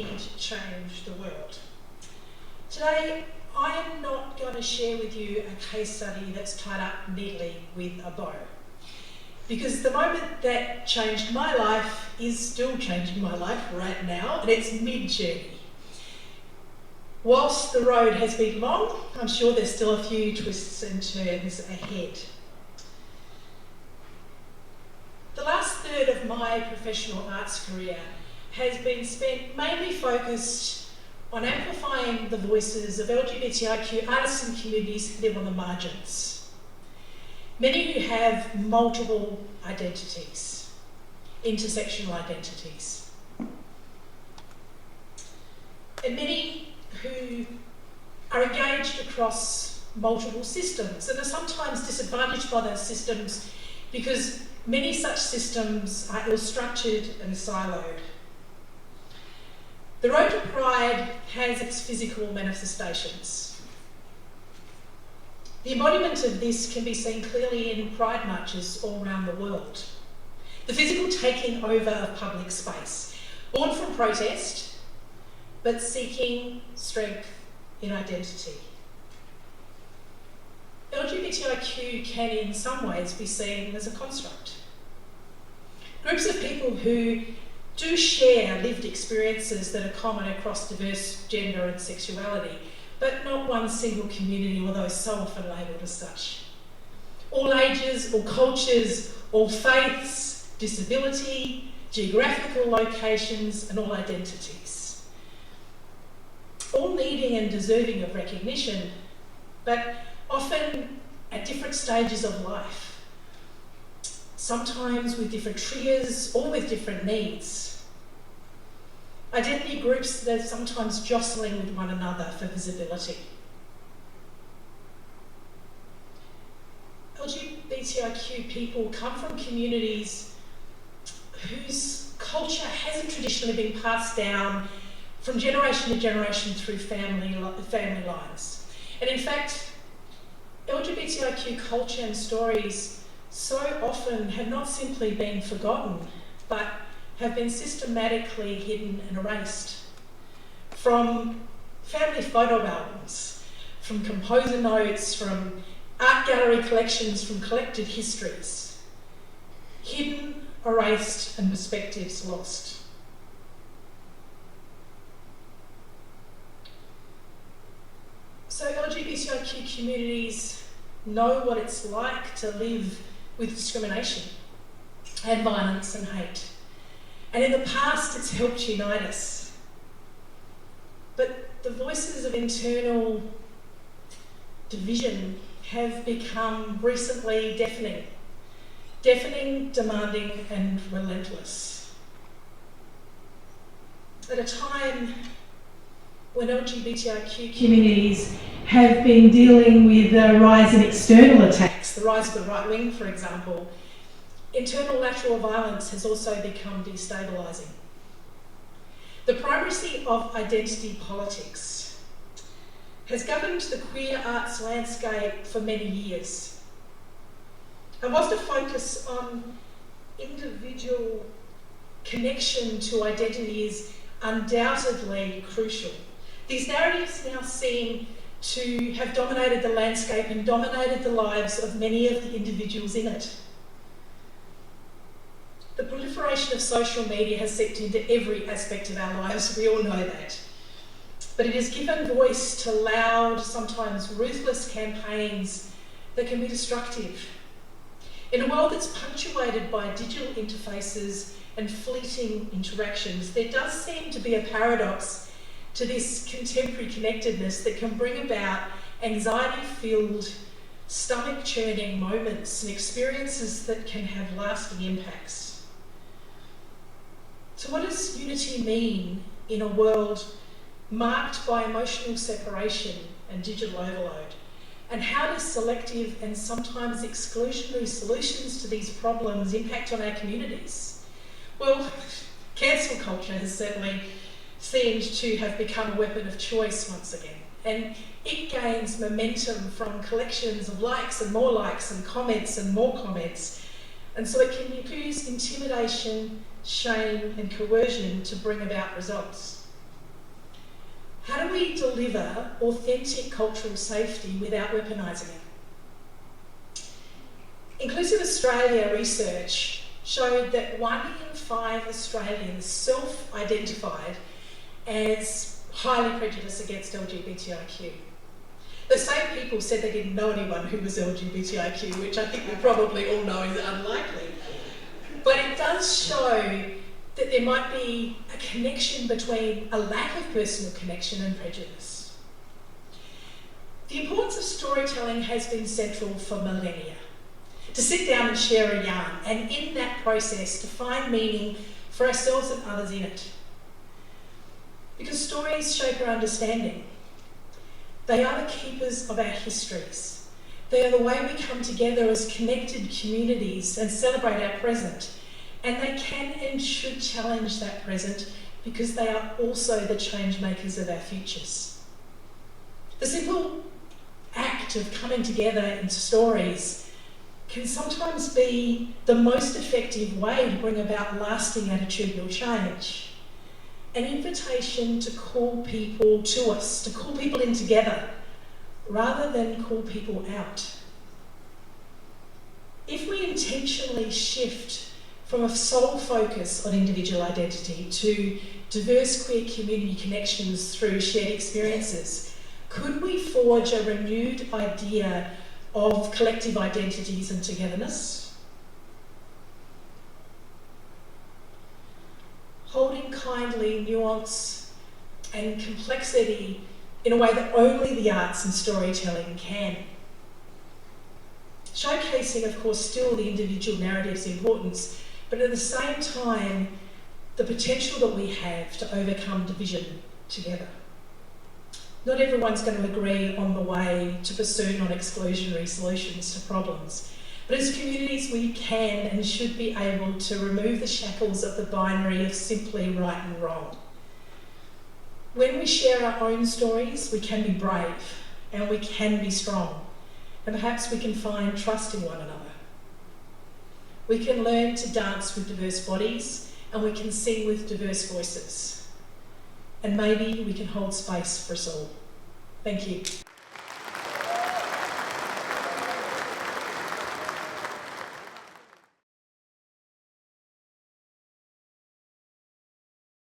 did change the world. Today, I am not going to share with you a case study that's tied up neatly with a bow, because the moment that changed my life is still changing my life right now, and it's mid-journey. Whilst the road has been long, I'm sure there's still a few twists and turns ahead. The last third of my professional arts career has been spent mainly focused on amplifying the voices of LGBTIQ artists and communities who live on the margins. Many who have multiple identities, intersectional identities. And many who are engaged across multiple systems and are sometimes disadvantaged by those systems because many such systems are ill-structured and siloed. The road to pride has its physical manifestations. The embodiment of this can be seen clearly in pride marches all around the world. The physical taking over of public space, born from protest, but seeking strength in identity. LGBTIQ can in some ways be seen as a construct. Groups of people who do share lived experiences that are common across diverse gender and sexuality, but not one single community, although so often labelled as such. All ages, all cultures, all faiths, disability, geographical locations, and all identities. All needing and deserving of recognition, but often at different stages of life. Sometimes with different triggers or with different needs. Identity groups that are sometimes jostling with one another for visibility. LGBTIQ people come from communities whose culture hasn't traditionally been passed down from generation to generation through family lines. And in fact, LGBTIQ culture and stories so often have not simply been forgotten, but have been systematically hidden and erased. From family photo albums, from composer notes, from art gallery collections, from collected histories. Hidden, erased, and perspectives lost. So LGBTIQ communities know what it's like to live with discrimination and violence and hate. And in the past, it's helped unite us. But the voices of internal division have become recently deafening. Deafening, demanding, and relentless. At a time when LGBTIQ communities have been dealing with the rise in external attacks, the rise of the right wing, for example, internal lateral violence has also become destabilising. The primacy of identity politics has governed the queer arts landscape for many years. And whilst a focus on individual connection to identity is undoubtedly crucial, these narratives now seem to have dominated the landscape and dominated the lives of many of the individuals in it. The proliferation of social media has seeped into every aspect of our lives, we all know that. But it has given voice to loud, sometimes ruthless campaigns that can be destructive. In a world that's punctuated by digital interfaces and fleeting interactions, there does seem to be a paradox to this contemporary connectedness that can bring about anxiety-filled, stomach-churning moments and experiences that can have lasting impacts. So what does unity mean in a world marked by emotional separation and digital overload? And how does selective and sometimes exclusionary solutions to these problems impact on our communities? Well, cancel culture has certainly seemed to have become a weapon of choice once again. And it gains momentum from collections of likes and comments and more comments. And so it can use intimidation, shame and coercion to bring about results. How do we deliver authentic cultural safety without weaponising it? Inclusive Australia research showed that 1 in 5 Australians self-identified as highly prejudiced against LGBTIQ. The same people said they didn't know anyone who was LGBTIQ, which I think we probably all know is unlikely. But it does show that there might be a connection between a lack of personal connection and prejudice. The importance of storytelling has been central for millennia. To sit down and share a yarn, and in that process to find meaning for ourselves and others in it. Because stories shape our understanding. They are the keepers of our histories. They are the way we come together as connected communities and celebrate our present. And they can and should challenge that present because they are also the change makers of our futures. The simple act of coming together into stories can sometimes be the most effective way to bring about lasting attitudinal change. An invitation to call people to us, to call people in together, rather than call people out. If we intentionally shift from a sole focus on individual identity to diverse queer community connections through shared experiences, could we forge a renewed idea of collective identities and togetherness? Holding kindly nuance and complexity in a way that only the arts and storytelling can. Showcasing, of course, still the individual narrative's importance, but at the same time, the potential that we have to overcome division together. Not everyone's going to agree on the way to pursue non-exclusionary solutions to problems, but as communities we can and should be able to remove the shackles of the binary of simply right and wrong. When we share our own stories, we can be brave and we can be strong, and perhaps we can find trust in one another. We can learn to dance with diverse bodies and we can sing with diverse voices. And maybe we can hold space for us all. Thank you.